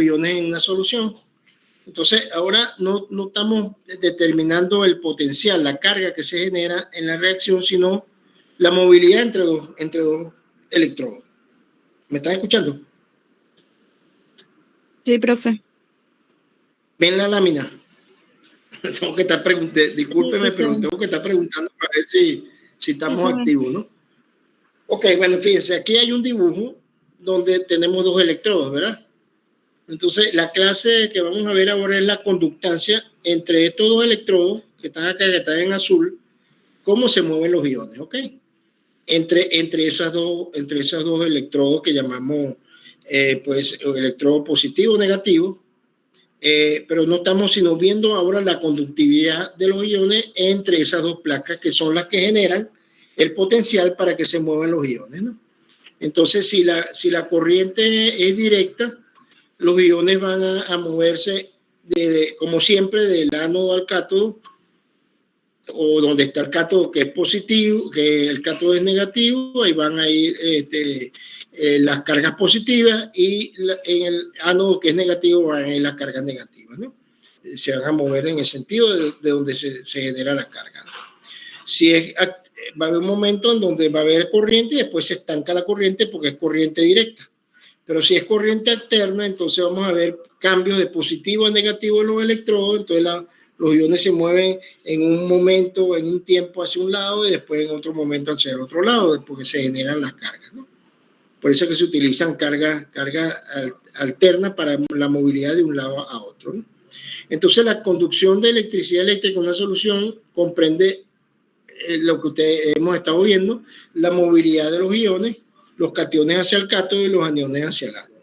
iones en una solución. Entonces, ahora no estamos determinando el potencial, la carga que se genera en la reacción, sino la movilidad entre dos electrodos. ¿Me están escuchando? Sí, profe. ¿Ven la lámina? Tengo que estar preguntando, discúlpeme, sí, pero tengo que estar preguntando para ver si estamos activos, ¿no? Ok, bueno, fíjense, aquí hay un dibujo donde tenemos dos electrodos, ¿verdad? Entonces, la clase que vamos a ver ahora es la conductancia entre estos dos electrodos que están acá, que están en azul, cómo se mueven los iones, ¿ok? Entre esos dos electrodos que llamamos, pues, electrodo positivo o negativo, pero no estamos sino viendo ahora la conductividad de los iones entre esas dos placas que son las que generan el potencial para que se muevan los iones, ¿no? Entonces, si la corriente es directa, los iones van a moverse, como siempre, del ánodo al cátodo, o donde está el cátodo que es positivo, que el cátodo es negativo, ahí van a ir las cargas positivas, y en el ánodo que es negativo van a ir las cargas negativas, ¿no? Se van a mover en el sentido de donde se genera la carga, ¿no? Va a haber un momento en donde va a haber corriente y después se estanca la corriente porque es corriente directa. Pero si es corriente alterna, entonces vamos a ver cambios de positivo a negativo en los electrodos. Entonces los iones se mueven en un momento, en un tiempo hacia un lado, y después en otro momento hacia el otro lado, porque se generan las cargas, ¿no? Por eso es que se utilizan cargas alternas para la movilidad de un lado a otro, ¿no? Entonces la conducción de electricidad eléctrica en una solución comprende lo que ustedes hemos estado viendo, la movilidad de los iones, los cationes hacia el cátodo y los aniones hacia el ánodo.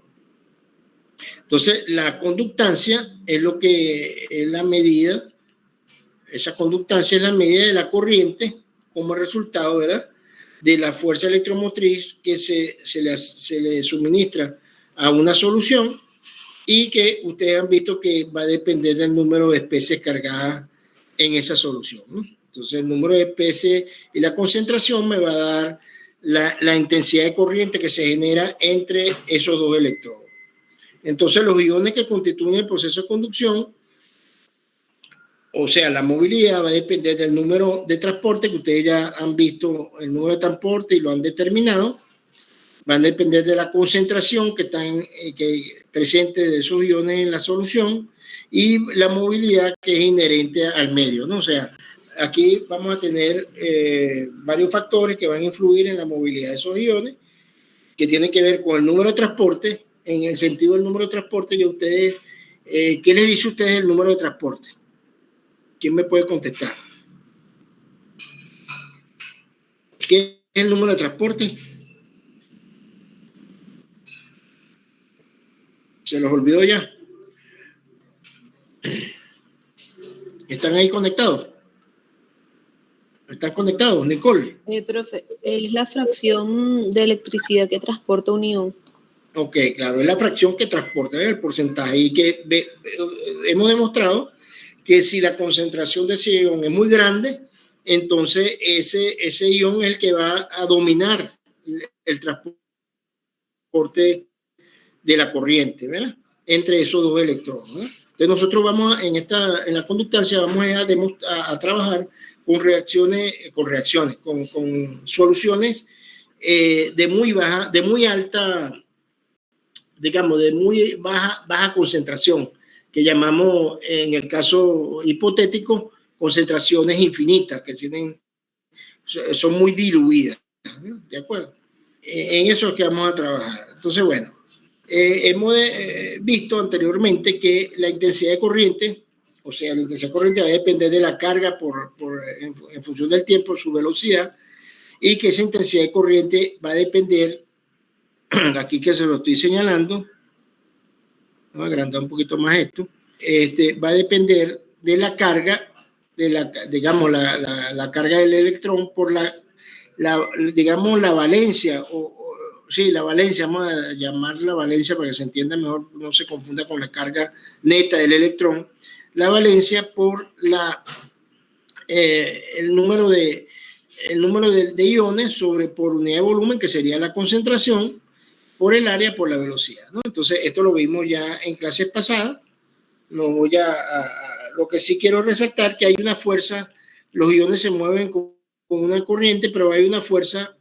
Entonces, la conductancia es lo que es la medida, esa conductancia es la medida de la corriente como resultado, ¿verdad?, de la fuerza electromotriz que se le suministra a una solución, y que ustedes han visto que va a depender del número de especies cargadas en esa solución, ¿no? Entonces, el número de especies y la concentración me va a dar la intensidad de corriente que se genera entre esos dos electrodos. Entonces, los iones que constituyen el proceso de conducción, o sea, la movilidad, va a depender del número de transporte, que ustedes ya han visto el número de transporte y lo han determinado. Van a depender de la concentración que presente de esos iones en la solución, y la movilidad que es inherente al medio, ¿no? O sea, aquí vamos a tener varios factores que van a influir en la movilidad de esos iones, que tienen que ver con el número de transporte. En el sentido del número de transporte, ya ustedes, ¿qué les dice a ustedes el número de transporte? ¿Quién me puede contestar? ¿Qué es el número de transporte? ¿Se los olvidó ya? ¿Están ahí conectados? ¿Están conectados, Nicole? Profe, es la fracción de electricidad que transporta un ion. Ok, claro, es la fracción que transporta, el porcentaje, y que hemos demostrado que si la concentración de ese ion es muy grande, entonces ese ion es el que va a dominar el transporte de la corriente, ¿verdad?, entre esos dos electrodos, ¿no? Entonces nosotros vamos en la conductancia vamos a trabajar con soluciones de muy baja concentración, que llamamos, en el caso hipotético, concentraciones infinitas, que son muy diluidas, ¿no? ¿De acuerdo? En eso es que vamos a trabajar. Entonces, bueno, hemos visto anteriormente que la intensidad de corriente, o sea, la intensidad de corriente va a depender de la carga en función del tiempo, su velocidad, y que esa intensidad de corriente va a depender, aquí que se lo estoy señalando, vamos a agrandar un poquito más esto, va a depender de la carga, digamos, la carga del electrón por digamos, la valencia, sí, la valencia, vamos a llamarla valencia para que se entienda mejor, no se confunda con la carga neta del electrón. La valencia por el número de iones por unidad de volumen, que sería la concentración, por el área, por la velocidad, ¿no? Entonces, esto lo vimos ya en clases pasadas. No voy lo que sí quiero resaltar que hay una fuerza, los iones se mueven con una corriente, pero hay una fuerza,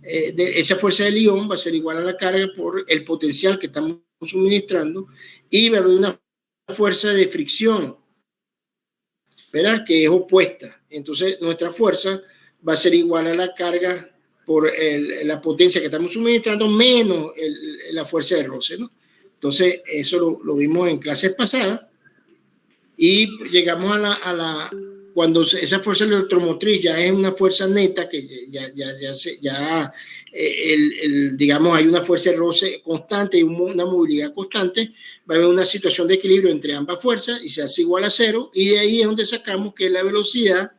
esa fuerza del ion va a ser igual a la carga por el potencial que estamos suministrando, y va a haber una fuerza de fricción, ¿verdad? Que es opuesta. Entonces, nuestra fuerza va a ser igual a la carga por la potencia que estamos suministrando menos la fuerza de roce, ¿no? Entonces, eso lo vimos en clases pasadas, y llegamos cuando esa fuerza electromotriz ya es una fuerza neta, que digamos, hay una fuerza de roce constante y una movilidad constante, va a haber una situación de equilibrio entre ambas fuerzas y se hace igual a cero, y de ahí es donde sacamos que la velocidad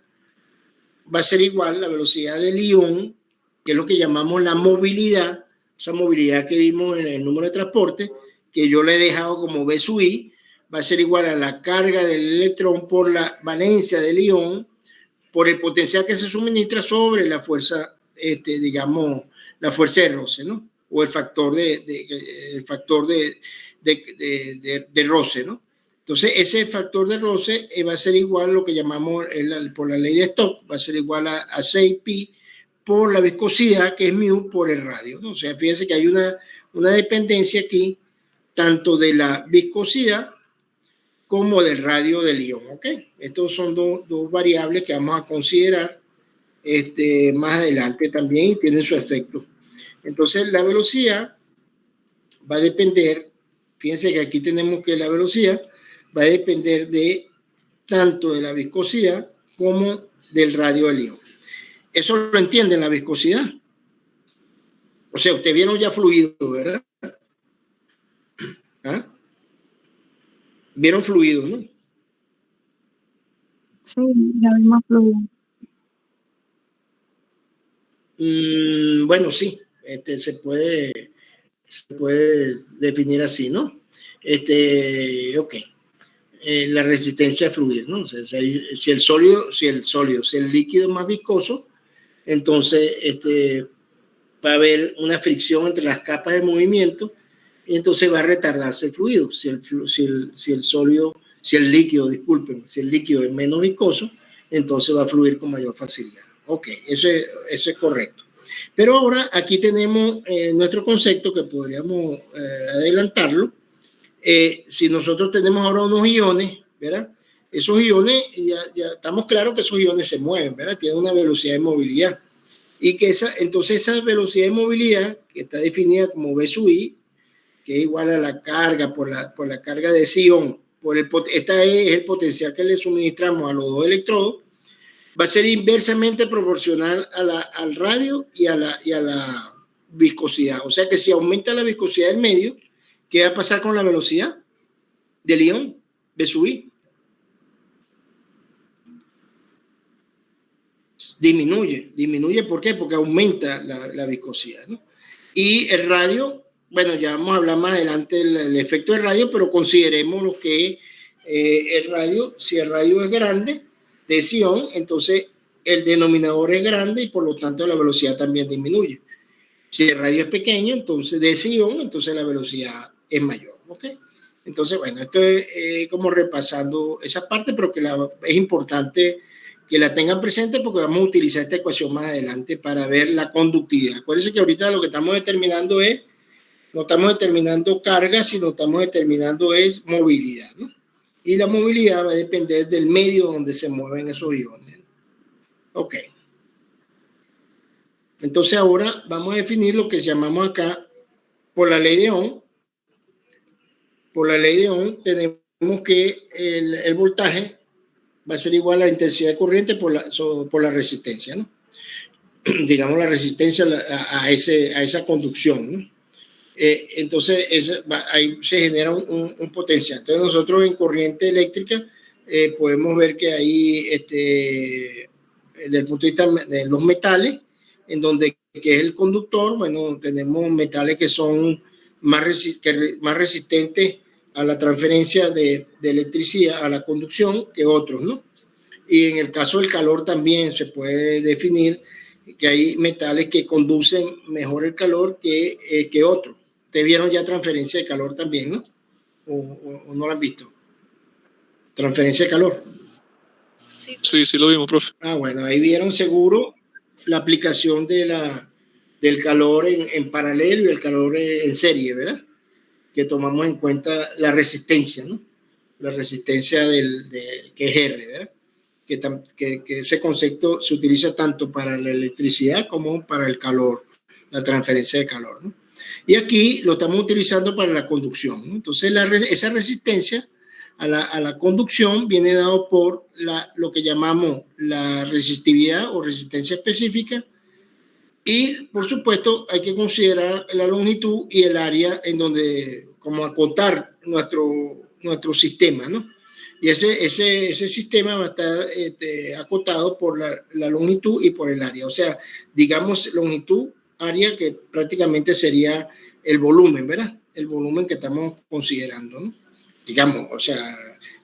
va a ser igual a la velocidad del ion, que es lo que llamamos la movilidad, esa movilidad que vimos en el número de transporte, que yo le he dejado como B sub I, va a ser igual a la carga del electrón por la valencia del ion, por el potencial que se suministra sobre la fuerza, digamos, la fuerza de roce, ¿no? O el factor de roce, ¿no? Entonces, ese factor de roce va a ser igual a lo que llamamos, por la ley de Stokes, va a ser igual a 6pi por la viscosidad, que es mu por el radio, ¿no? O sea, fíjense que hay una dependencia aquí, tanto de la viscosidad como del radio del ion, ¿ok? Estos son dos variables que vamos a considerar más adelante también, y tienen su efecto. Entonces, la velocidad va a depender, fíjense que aquí tenemos que la velocidad va a depender tanto de la viscosidad como del radio del ion. Eso lo entienden, la viscosidad. O sea, ustedes vieron ya fluido, ¿verdad? ¿Ah? Vieron fluido, ¿no? Sí, ya vimos fluido. Bueno, sí, se puede definir así, ¿no? Ok. La resistencia a fluido, ¿no? O sea, si el líquido es más viscoso, entonces va a haber una fricción entre las capas de movimiento, y entonces va a retardarse el fluido. Si el líquido es menos viscoso, entonces va a fluir con mayor facilidad. Ok, eso es correcto. Pero ahora aquí tenemos nuestro concepto, que podríamos adelantarlo. Si nosotros tenemos ahora unos iones, ¿verdad? Esos iones, ya estamos claros que esos iones se mueven, ¿verdad? Tienen una velocidad de movilidad. Y que entonces esa velocidad de movilidad, que está definida como V sub I, que es igual a la carga por la carga de ese ion, este es el potencial que le suministramos a los dos electrodos, va a ser inversamente proporcional al radio y a la viscosidad. O sea que si aumenta la viscosidad del medio, ¿qué va a pasar con la velocidad del ion? V sub I. Disminuye, ¿por qué? Porque aumenta la viscosidad, ¿no? Y el radio, bueno, ya vamos a hablar más adelante del efecto del radio, pero consideremos lo que el radio, si el radio es grande de ese ion, entonces el denominador es grande y por lo tanto la velocidad también disminuye. Si el radio es pequeño, entonces de ese ion, entonces la velocidad es mayor, ¿ok? Entonces, bueno, esto es como repasando esa parte, pero que es importante que la tengan presente, porque vamos a utilizar esta ecuación más adelante para ver la conductividad. Acuérdense que ahorita lo que estamos determinando no estamos determinando carga, sino estamos determinando es movilidad, ¿no? Y la movilidad va a depender del medio donde se mueven esos iones. Ok. Entonces ahora vamos a definir lo que llamamos acá, por la ley de Ohm. Por la ley de Ohm tenemos que el voltaje va a ser igual a la intensidad de corriente por la resistencia, ¿no? Digamos, la resistencia a esa conducción, ¿no? Entonces ahí se genera un potencial. Entonces nosotros en corriente eléctrica podemos ver que ahí desde el punto de vista de los metales, en donde que es el conductor, bueno, tenemos metales que son más resistentes a la transferencia de electricidad, a la conducción, que otros, ¿no? Y en el caso del calor también se puede definir que hay metales que conducen mejor el calor que otros. Ustedes vieron ya transferencia de calor también, ¿no? ¿O no la han visto? Transferencia de calor. Sí, lo vimos, profe. Bueno, ahí vieron seguro la aplicación del calor en paralelo y el calor en serie, ¿verdad? Que tomamos en cuenta la resistencia, ¿no? La resistencia que es R, ¿verdad? Que ese concepto se utiliza tanto para la electricidad como para el calor, la transferencia de calor, ¿no? Y aquí lo estamos utilizando para la conducción, ¿no? Entonces, esa resistencia a la conducción viene dado por lo que llamamos la resistividad o resistencia específica, y por supuesto hay que considerar la longitud y el área en donde, como acotar nuestro sistema, ¿no? Y ese sistema va a estar acotado por la longitud y por el área. O sea, digamos longitud, área, que prácticamente sería el volumen, ¿verdad? El volumen que estamos considerando, ¿no? Digamos, o sea,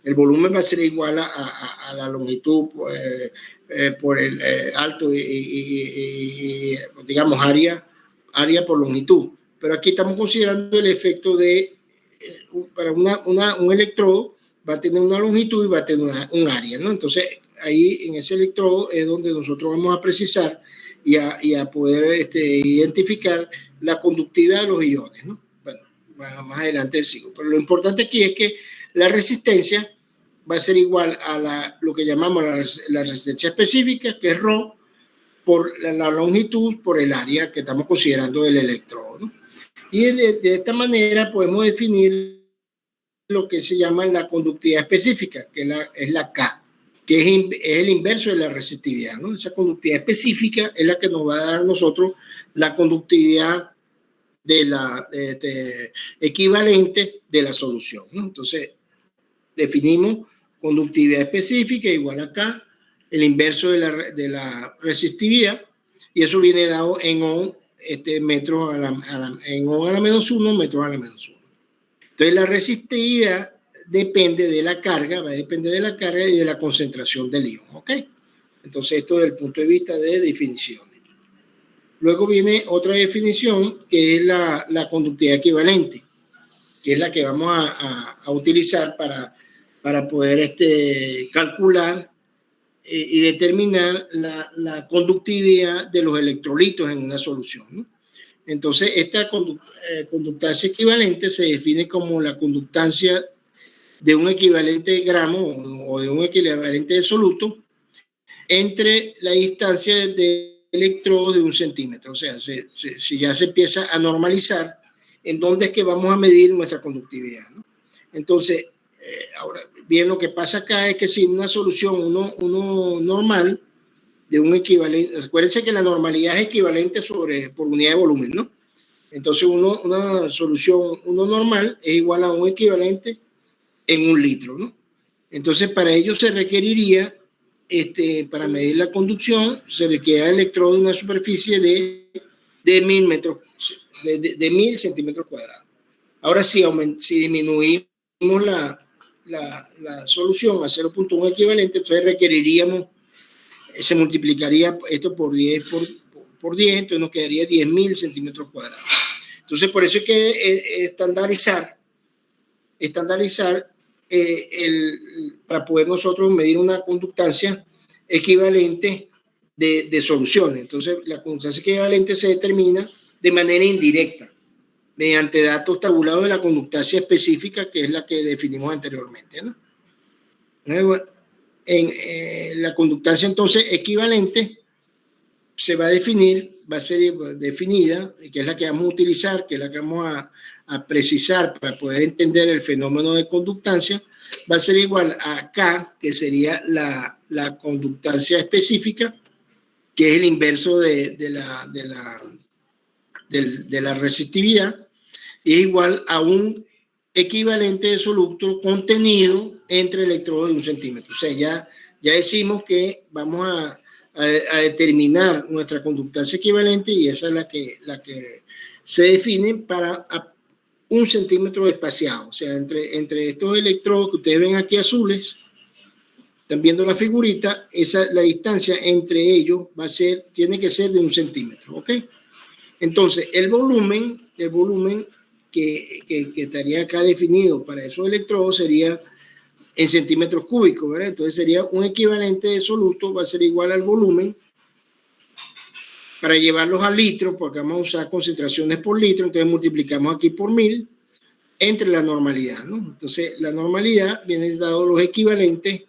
el volumen va a ser igual a la longitud por el alto y digamos, área por longitud. Pero aquí estamos considerando el efecto para un electrodo va a tener una longitud y va a tener un área, ¿no? Entonces, ahí en ese electrodo es donde nosotros vamos a precisar y a poder identificar la conductividad de los iones, ¿no? Bueno, más adelante sigo. Pero lo importante aquí es que la resistencia va a ser igual a lo que llamamos la resistencia específica, que es ρ, por la longitud, por el área que estamos considerando del electrodo, ¿no? Y de esta manera podemos definir lo que se llama la conductividad específica, que es la K, que es el inverso de la resistividad, ¿no? Esa conductividad específica es la que nos va a dar a nosotros la conductividad equivalente de la solución, ¿no? Entonces, definimos conductividad específica igual a K, el inverso de la resistividad, y eso viene dado en ohm, metros en ohm a la menos 1, metros a la menos 1. Entonces, la resistividad depende de la carga, va a depender de la carga y de la concentración del ion, ¿ok? Entonces, esto desde el punto de vista de definiciones. Luego viene otra definición, que es la conductividad equivalente, que es la que vamos a utilizar para poder calcular y determinar la conductividad de los electrolitos en una solución, ¿no? Entonces, esta conductancia equivalente se define como la conductancia de un equivalente de gramo o de un equivalente de soluto entre la distancia de electrodo de 1 centímetro. O sea, si ya se empieza a normalizar, ¿en dónde es que vamos a medir nuestra conductividad, ¿no? Entonces, ahora, bien, lo que pasa acá es que si una solución, uno normal, de un equivalente, acuérdense que la normalidad es equivalente por unidad de volumen, ¿no? Entonces, una solución, normal es igual a un equivalente en 1 litro, ¿no? Entonces, para ello se requeriría, para medir la conducción, se requiere el electrodo de una superficie de 1000 metros, de 1000 centímetros cuadrados. Ahora, si disminuimos la solución a 0.1 equivalente, entonces requeriríamos, se multiplicaría esto por 10, por 10, entonces nos quedaría 10.000 centímetros cuadrados. Entonces, por eso es que estandarizar para poder nosotros medir una conductancia equivalente de soluciones. Entonces, la conductancia equivalente se determina de manera indirecta, mediante datos tabulados de la conductancia específica, que es la que definimos anteriormente, ¿no? La conductancia, entonces, equivalente va a ser definida, que es la que vamos a utilizar, que es la que vamos a precisar para poder entender el fenómeno de conductancia, va a ser igual a K, que sería la conductancia específica, que es el inverso de la resistividad, y es igual a un equivalente de soluto contenido entre electrodos de 1 centímetro. O sea, ya decimos que vamos a determinar nuestra conductancia equivalente, y esa es la que se define para 1 centímetro espaciado. O sea, entre estos electrodos que ustedes ven aquí azules, están viendo la figurita, la distancia entre ellos tiene que ser de 1 centímetro, ¿ok? Entonces, el volumen que estaría acá definido para esos electrodos sería en centímetros cúbicos, ¿verdad? Entonces sería un equivalente de soluto, va a ser igual al volumen. Para llevarlos a litros, porque vamos a usar concentraciones por litro, entonces multiplicamos aquí por 1000 entre la normalidad, ¿no? Entonces la normalidad viene dado los equivalentes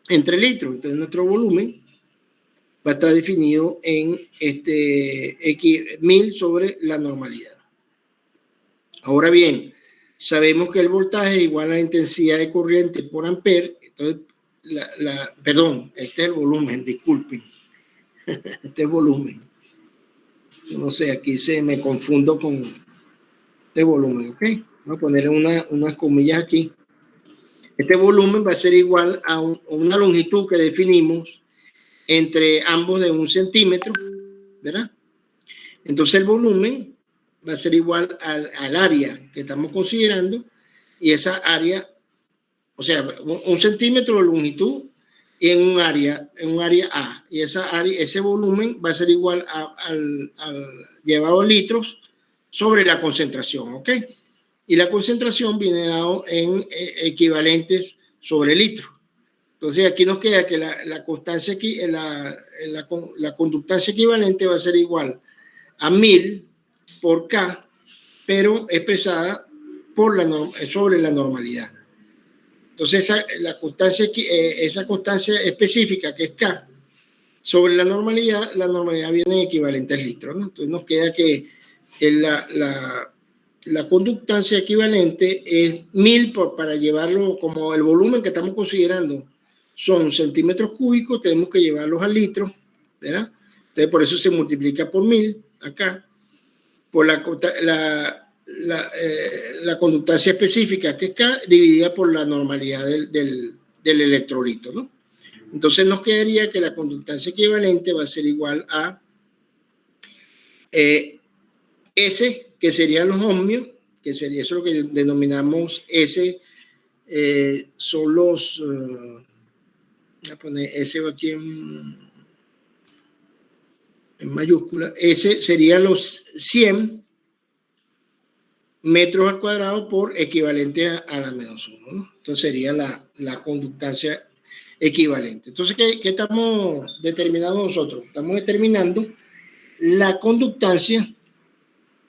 entre litros, entonces nuestro volumen va a estar definido en 1000 sobre la normalidad. Ahora bien, sabemos que el voltaje es igual a la intensidad de corriente por amper, entonces, perdón, este es el volumen, disculpen. Este es volumen. Yo no sé, aquí me confundo con este volumen, ¿ok? Voy a poner unas comillas aquí. Este volumen va a ser igual a una longitud que definimos entre ambos de 1 centímetro, ¿verdad? Entonces el volumen va a ser igual al área que estamos considerando, y esa área, o sea, 1 centímetro de longitud en un área A, y ese volumen va a ser igual al llevado a litros sobre la concentración, ¿ok? Y la concentración viene dado en equivalentes sobre litro. Entonces aquí nos queda que la constancia aquí, la conductancia equivalente va a ser igual a 1000 por K, pero expresada sobre la normalidad. Entonces esa constancia específica que es K sobre la normalidad viene en equivalentes litros, ¿no? Entonces nos queda que la conductancia equivalente es 1000 para llevarlo, como el volumen que estamos considerando son centímetros cúbicos, tenemos que llevarlos a litros, ¿verdad? Entonces por eso se multiplica por 1000 acá, por la conductancia específica que es K dividida por la normalidad del electrolito, ¿no? Entonces nos quedaría que la conductancia equivalente va a ser igual a S, que serían los ohmios, que sería eso lo que denominamos S, son los, voy a poner S aquí en mayúscula, S serían los 100 metros al cuadrado por equivalente a la menos 1, ¿no? Entonces sería la conductancia equivalente. Entonces, ¿qué estamos determinando nosotros? Estamos determinando la conductancia.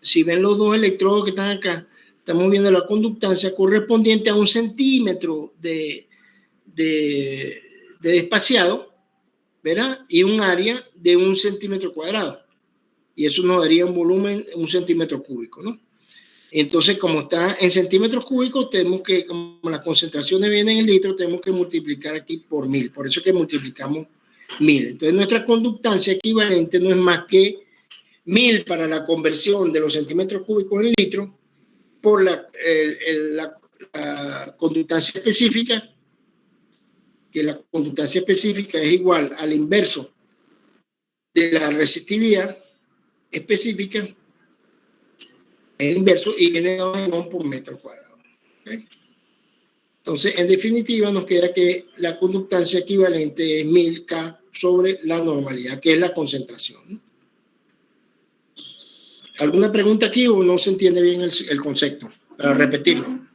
Si ven los dos electrodos que están acá, estamos viendo la conductancia correspondiente a 1 centímetro de despaciado, ¿verdad? Y un área de 1 centímetro cuadrado. Y eso nos daría un volumen, 1 centímetro cúbico, ¿no? Entonces, como está en centímetros cúbicos, tenemos que, como las concentraciones vienen en litros, tenemos que multiplicar aquí por 1000. Por eso es que multiplicamos 1000. Entonces, nuestra conductancia equivalente no es más que 1000 para la conversión de los centímetros cúbicos en litros por la conductancia específica, que la conductancia específica es igual al inverso de la resistividad específica, el inverso, y viene dado en ohm por metro cuadrado. ¿Okay? Entonces, en definitiva, nos queda que la conductancia equivalente es 1000K sobre la normalidad, que es la concentración, ¿no? ¿Alguna pregunta aquí o no se entiende bien el concepto? Para repetirlo. Un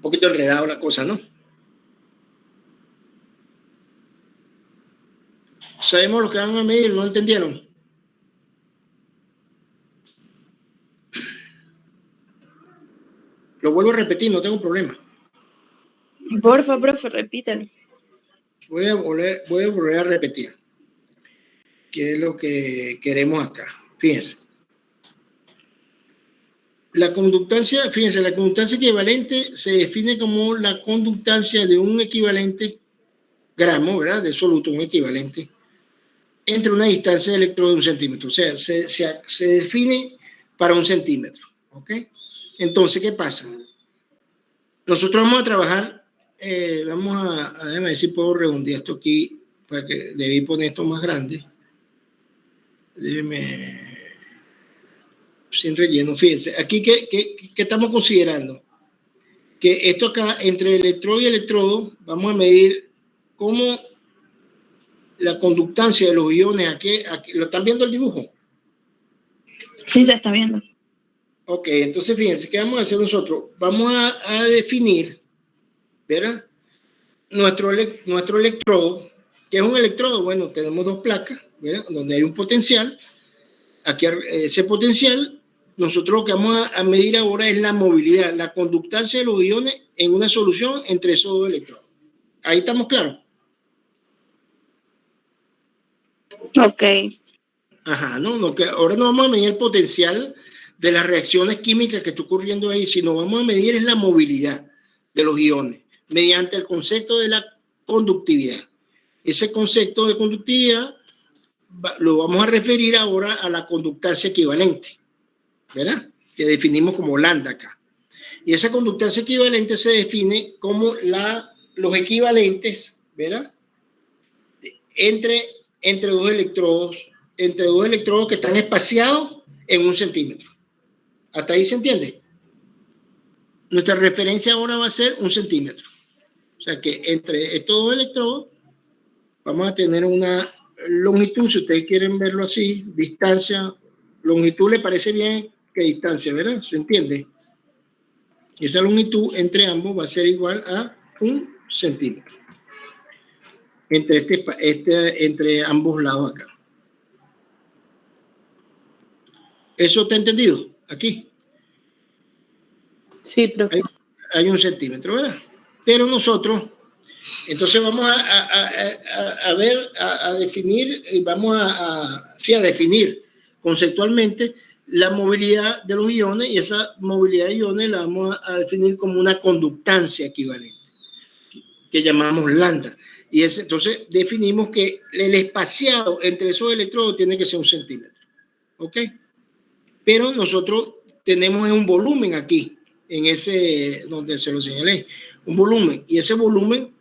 poquito enredado la cosa, ¿no? Sabemos lo que van a medir, ¿no entendieron? Lo vuelvo a repetir, no tengo problema. Porfa, profe, repítalo. Voy a volver a repetir qué es lo que queremos acá. Fíjense. La conductancia equivalente se define como la conductancia de un equivalente gramo, ¿verdad? De soluto, un equivalente, entre una distancia de electrodo de 1 centímetro. O sea, se define para 1 centímetro. ¿Ok? Entonces, ¿qué pasa? Nosotros vamos a trabajar, déjame ver si puedo redondear esto aquí, para que debí poner esto más grande. Déjeme, sin relleno, fíjense. Aquí, ¿qué estamos considerando? Que esto acá, entre electrodo y electrodo, vamos a medir cómo la conductancia de los iones, aquí, ¿lo están viendo el dibujo? Sí, se está viendo. Ok, entonces fíjense, ¿qué vamos a hacer nosotros? Vamos a definir, ¿verdad? Nuestro electrodo. ¿Qué es un electrodo? Bueno, tenemos dos placas, ¿verdad? Donde hay un potencial. Aquí ese potencial, nosotros lo que vamos a medir ahora es la movilidad, la conductancia de los iones en una solución entre esos dos electrodos. Ahí estamos claros. Ok. Ajá, no, que ahora no vamos a medir el potencial de las reacciones químicas que está ocurriendo ahí, sino vamos a medir es la movilidad de los iones mediante el concepto de la conductividad. Ese concepto de conductividad lo vamos a referir ahora a la conductancia equivalente, ¿verdad? Que definimos como lambda acá. Y esa conductancia equivalente se define como los equivalentes, ¿verdad? Entre dos electrodos que están espaciados en 1 centímetro. ¿Hasta ahí se entiende? Nuestra referencia ahora va a ser 1 centímetro. O sea que entre estos dos electrodos vamos a tener una longitud, si ustedes quieren verlo así, distancia, longitud le parece bien que distancia, ¿verdad? ¿Se entiende? Y esa longitud entre ambos va a ser igual a 1 centímetro. Entre ambos lados acá. ¿Eso está entendido? Aquí. Sí, profe. Hay 1 centímetro, ¿verdad? Pero nosotros, entonces vamos a definir, vamos a definir conceptualmente la movilidad de los iones, y esa movilidad de iones la vamos a definir como una conductancia equivalente, que llamamos lambda. Y entonces definimos que el espaciado entre esos electrodos tiene que ser 1 centímetro. ¿Ok? Pero nosotros tenemos un volumen aquí, en ese donde se lo señalé, un volumen, y ese volumen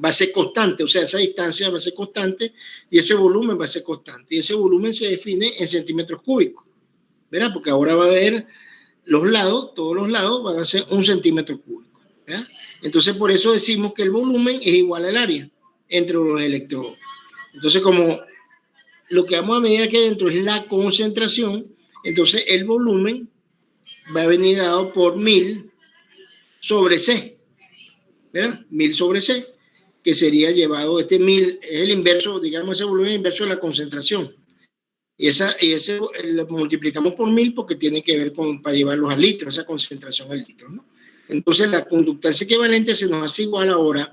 va a ser constante, o sea, esa distancia va a ser constante y ese volumen va a ser constante, y ese volumen se define en centímetros cúbicos, ¿verdad? Porque ahora va a haber todos los lados van a ser 1 centímetro cúbico, ¿verdad? Entonces por eso decimos que el volumen es igual al área entre los electrodos. Entonces, como lo que vamos a medir aquí adentro es la concentración, entonces el volumen va a venir dado por 1000 sobre C, ¿verdad? 1000 sobre C, que sería llevado, 1000 es el inverso, digamos, ese volumen inverso de la concentración. Y ese lo multiplicamos por 1000 porque tiene que ver para llevarlos al litro, esa concentración al litro, ¿no? Entonces la conductancia equivalente se nos hace igual ahora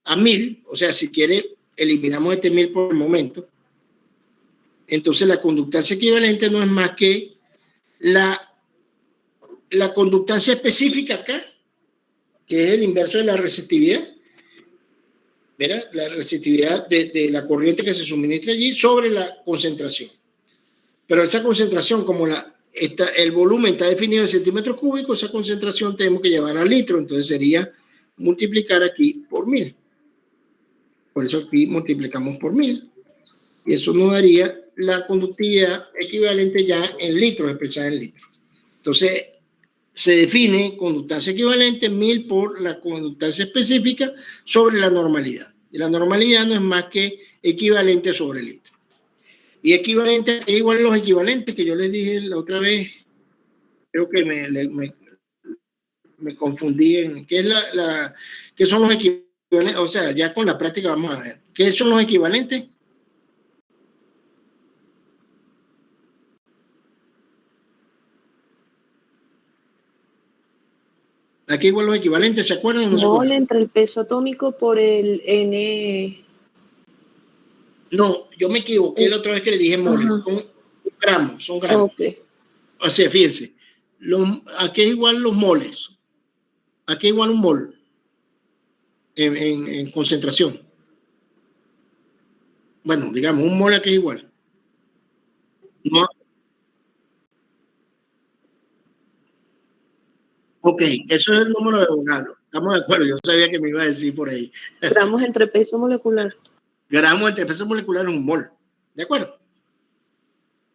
a 1000, o sea, si quiere, eliminamos 1000 por el momento. Entonces la conductancia equivalente no es más que la conductancia específica acá, que es el inverso de la resistividad, ¿verdad? La resistividad de la corriente que se suministra allí sobre la concentración. Pero esa concentración, como el volumen está definido en centímetros cúbicos, esa concentración tenemos que llevar a litro, entonces sería multiplicar aquí por 1000. Por eso aquí multiplicamos por 1000. Y eso nos daría la conductividad equivalente ya en litros, expresada en litros. Entonces, se define conductancia equivalente 1000 por la conductancia específica sobre la normalidad. Y la normalidad no es más que equivalente sobre litro. Y equivalente es igual a los equivalentes que yo les dije la otra vez. Creo que me confundí en qué son los equivalentes. O sea, ya con la práctica vamos a ver. ¿Qué son los equivalentes? Aquí igual los equivalentes, ¿se acuerdan o no se acuerdan? Mol entre el peso atómico por el N. No, yo me equivoqué la otra vez que le dije mol. Son gramos. Okay. O sea, fíjense, aquí es igual los moles. Aquí es igual un mol en concentración. Bueno, digamos, un mol aquí es igual. No. Ok, eso es el número de Avogadro. Estamos de acuerdo, yo sabía que me iba a decir por ahí. Gramos entre peso molecular. Gramos entre peso molecular es un mol. ¿De acuerdo?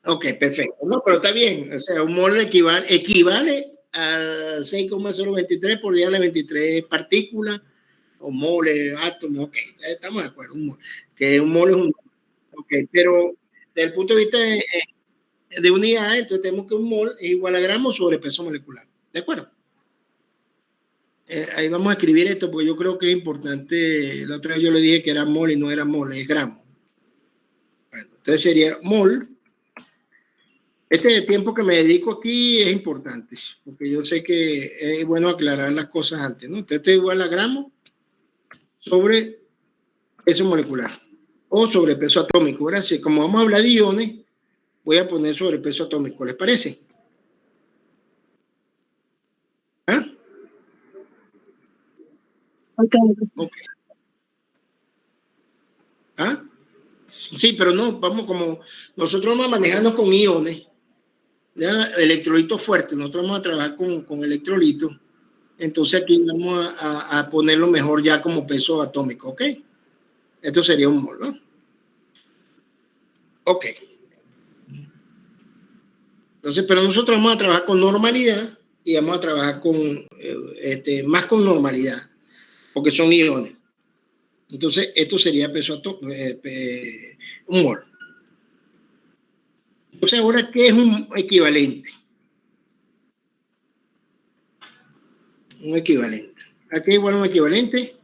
Ok, perfecto. No, pero está bien. O sea, un mol equivale a 6,023 por 10 a la 23 partículas o moles, átomos. Ok, estamos de acuerdo. Que un mol es un mol. Ok, pero desde el punto de vista de unidades, entonces tenemos que un mol es igual a gramo sobre peso molecular. ¿De acuerdo? Ahí vamos a escribir esto porque yo creo que es importante. La otra vez yo le dije que era mol y no era mol, es gramo. Bueno, entonces sería mol. Este tiempo que me dedico aquí es importante, porque yo sé que es bueno aclarar las cosas antes, ¿no? Entonces esto es igual a gramo sobre peso molecular o sobre peso atómico. Ahora sí, como vamos a hablar de iones, voy a poner sobre peso atómico. ¿Les parece? ¿Ah? Okay. Okay. ¿Ah? Sí, pero no, vamos como nosotros vamos a manejarnos con iones, ¿ya? Electrolitos fuertes, nosotros vamos a trabajar con electrolitos, entonces aquí vamos a ponerlo mejor ya como peso atómico, ¿ok? Esto sería un mol, ¿no? Ok. Entonces, pero nosotros vamos a trabajar con normalidad y vamos a trabajar con, más con normalidad, porque son iones. Entonces, esto sería peso atómico, un mol. Entonces, ahora, ¿qué es un equivalente? Un equivalente. ¿A qué igual un equivalente?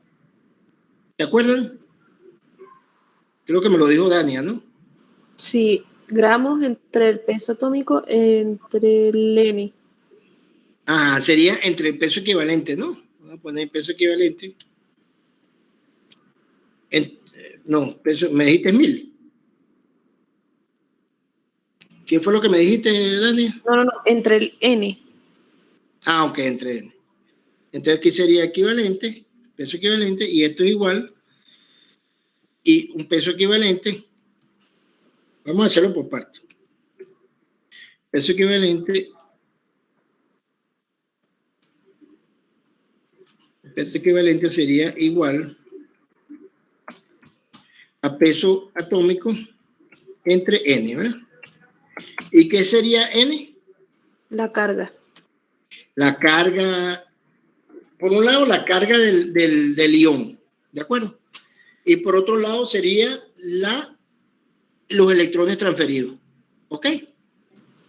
¿Se acuerdan? Creo que me lo dijo Dania, ¿no? Sí, gramos entre el peso atómico entre el N. Ah, sería entre el peso equivalente, ¿no? Vamos a poner peso equivalente. No, peso, me dijiste 1000. ¿Qué fue lo que me dijiste, Dania? No, entre el N. Ah, ok, entre N. Entonces aquí sería equivalente, peso equivalente, y esto es igual, y un peso equivalente. Vamos a hacerlo por partes. Peso equivalente. Peso equivalente sería igual a peso atómico entre N, ¿verdad? ¿Y qué sería N? La carga. La carga, por un lado, la carga del ion, ¿de acuerdo? Y por otro lado sería los electrones transferidos, ¿ok?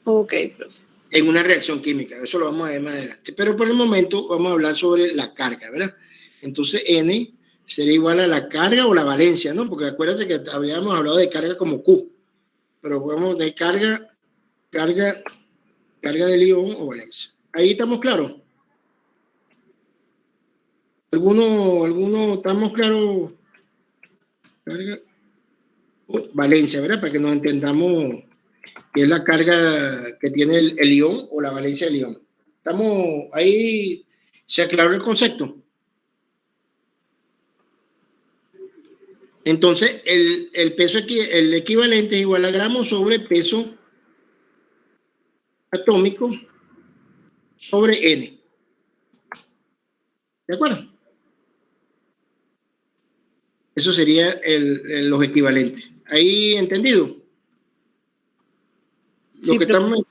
Ok, profe. En una reacción química, eso lo vamos a ver más adelante. Pero por el momento vamos a hablar sobre la carga, ¿verdad? Entonces N sería igual a la carga o la valencia, ¿no? Porque acuérdense que habíamos hablado de carga como Q, pero vamos de carga del ion o valencia. Ahí estamos claros. ¿Alguno estamos claros? Carga o valencia, ¿verdad? Para que nos entendamos qué es la carga que tiene el ion o la valencia del ion. Estamos ahí, se aclaró el concepto. Entonces, el peso aquí, el equivalente es igual a gramos sobre peso atómico sobre N. ¿De acuerdo? Eso sería los equivalentes. ¿Ahí entendido? Lo Sí, que profe. estamos...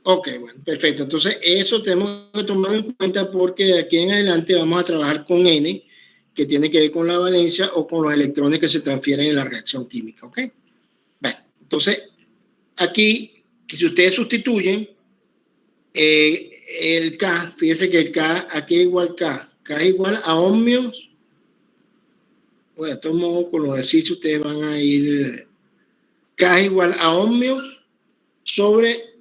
Ok, bueno, perfecto. Entonces, eso tenemos que tomar en cuenta porque de aquí en adelante vamos a trabajar con N, que tiene que ver con la valencia o con los electrones que se transfieren en la reacción química, ¿ok? Bueno, entonces, aquí, que si ustedes sustituyen el K, fíjense que el K, aquí es igual K. K es igual a ohmios. Bueno, de todos modos, con los ejercicios ustedes van a ir... K es igual a ohmios sobre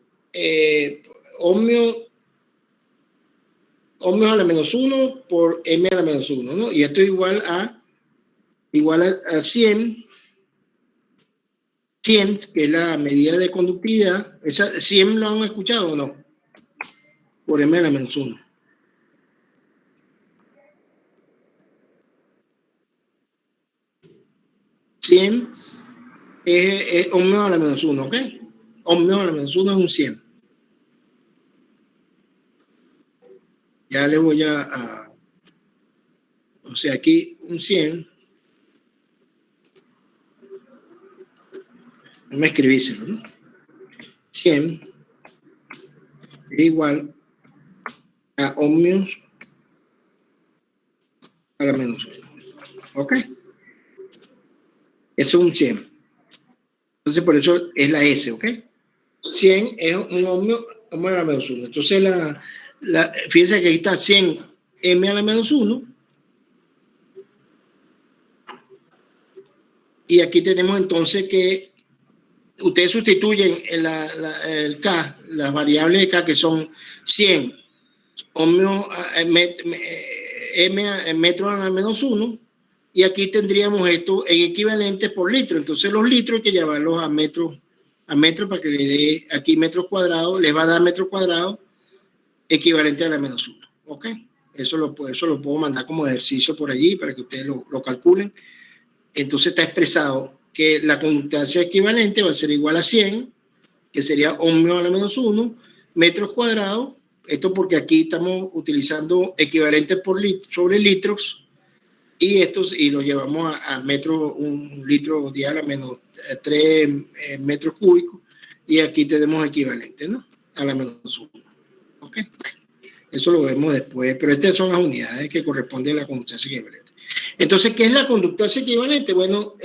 ohmios a la menos 1 por m a la menos 1, ¿no? Y esto es igual a 100, que es la medida de conductividad. Esa, 100 lo han escuchado o no, por m a la menos 1. Es ohmios a la menos 1, ¿ok? Ohmios a la menos 1 es un 100. Ya le voy o sea, aquí un 100. No me escribíselo, ¿no? 100 es igual a ohmios a la menos 1. ¿Ok? Eso es un 100. Entonces, por eso es la S, ¿ok? 100 es un ohmio a la menos 1. Entonces, fíjense que aquí está 100 m a la menos 1. Y aquí tenemos entonces que ustedes sustituyen el K, las variables de K, que son 100 ohmios metros a la menos 1, y aquí tendríamos esto en equivalente por litro. Entonces los litros hay que llevarlos a metros para que le dé aquí metros cuadrados, les va a dar metros cuadrados equivalente a la menos 1. ¿Ok? Eso lo puedo mandar como ejercicio por allí para que ustedes lo calculen. Entonces está expresado que la conductancia equivalente va a ser igual a 100, que sería ohmio a la menos 1, metros cuadrados. Esto porque aquí estamos utilizando equivalentes por sobre litros, y lo llevamos a metros, un litro día a la menos 3 metros cúbicos, y aquí tenemos equivalente, ¿no? A la menos 1. ¿Ok? Eso lo vemos después, pero estas son las unidades que corresponden a la conductancia equivalente. Entonces, ¿qué es la conductancia equivalente? Bueno,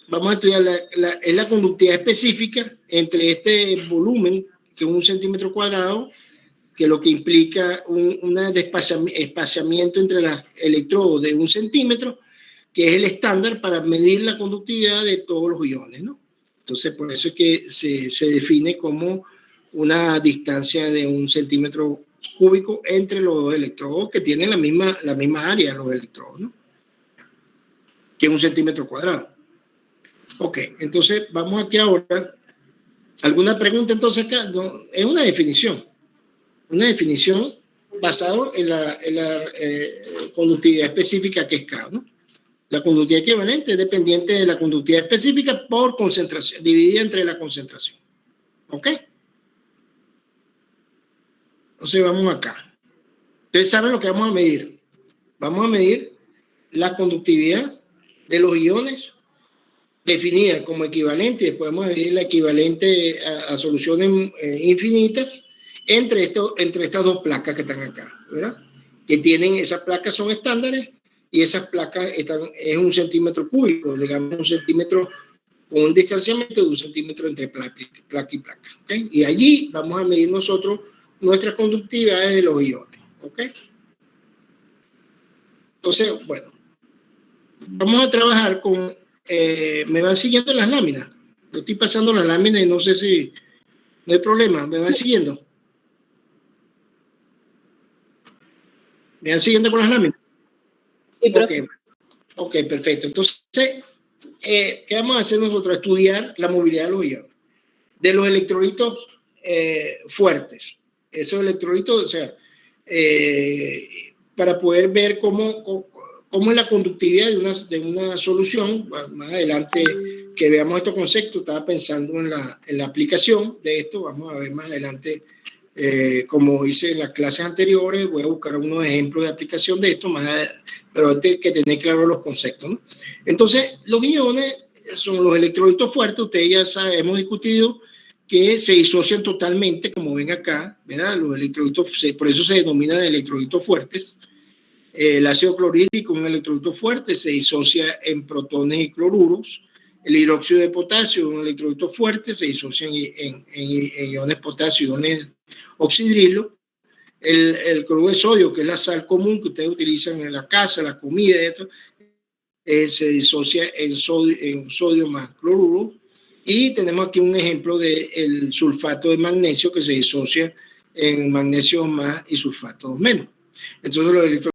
vamos a estudiar es la conductividad específica entre este volumen, que es 1 centímetro cuadrado, que lo que implica un espaciamiento entre los electrodos de 1 centímetro, que es el estándar para medir la conductividad de todos los iones, ¿no? Entonces, por eso es que se define como una distancia de 1 centímetro cúbico entre los dos electrodos, que tienen la misma área, los electrodos, ¿no? Que es 1 centímetro cuadrado. Ok, entonces vamos aquí ahora. ¿Alguna pregunta entonces acá? No, es una definición basada en la conductividad específica, que es K, ¿no? La conductividad equivalente es dependiente de la conductividad específica por concentración, dividida entre la concentración. ¿Ok? Entonces vamos acá. Ustedes saben lo que vamos a medir. Vamos a medir la conductividad de los iones definida como equivalente. Después vamos a medir la equivalente a soluciones infinitas entre estas dos placas que están acá, ¿verdad? Que tienen, esas placas son estándares, y esas placas es 1 centímetro cúbico, digamos 1 centímetro con un distanciamiento de 1 centímetro entre placa y placa. ¿Okay? Y allí vamos a medir nosotros nuestras conductividades de los iones. ¿Ok? Entonces, bueno, vamos a trabajar con, me van siguiendo las láminas. Yo estoy pasando las láminas y no sé si, no hay problema, me van siguiendo. ¿Me van siguiendo con las láminas? Sí, profe. Ok, perfecto. Entonces, ¿qué vamos a hacer nosotros? Estudiar la movilidad de los iones. De los electrolitos fuertes. Esos electrolitos, o sea, para poder ver cómo es la conductividad de una solución. Más adelante que veamos estos conceptos, estaba pensando en la aplicación de esto. Vamos a ver más adelante, como hice en las clases anteriores, voy a buscar unos ejemplos de aplicación de esto, pero antes que tener claro los conceptos, ¿no? Entonces, los iones son los electrolitos fuertes. Ustedes ya saben, hemos discutido que se disocian totalmente, como ven acá, ¿verdad? Los electrolitos, por eso se denominan electrolitos fuertes. El ácido clorhídrico, un electrolito fuerte, se disocia en protones y cloruros. El hidróxido de potasio, un electrolito fuerte, se disocia en iones potasio, iones oxidrilo. El cloruro de sodio, que es la sal común que ustedes utilizan en la casa, la comida, esto, se disocia en sodio más cloruro. Y tenemos aquí un ejemplo del sulfato de magnesio, que se disocia en magnesio más y sulfato menos. Entonces los electrones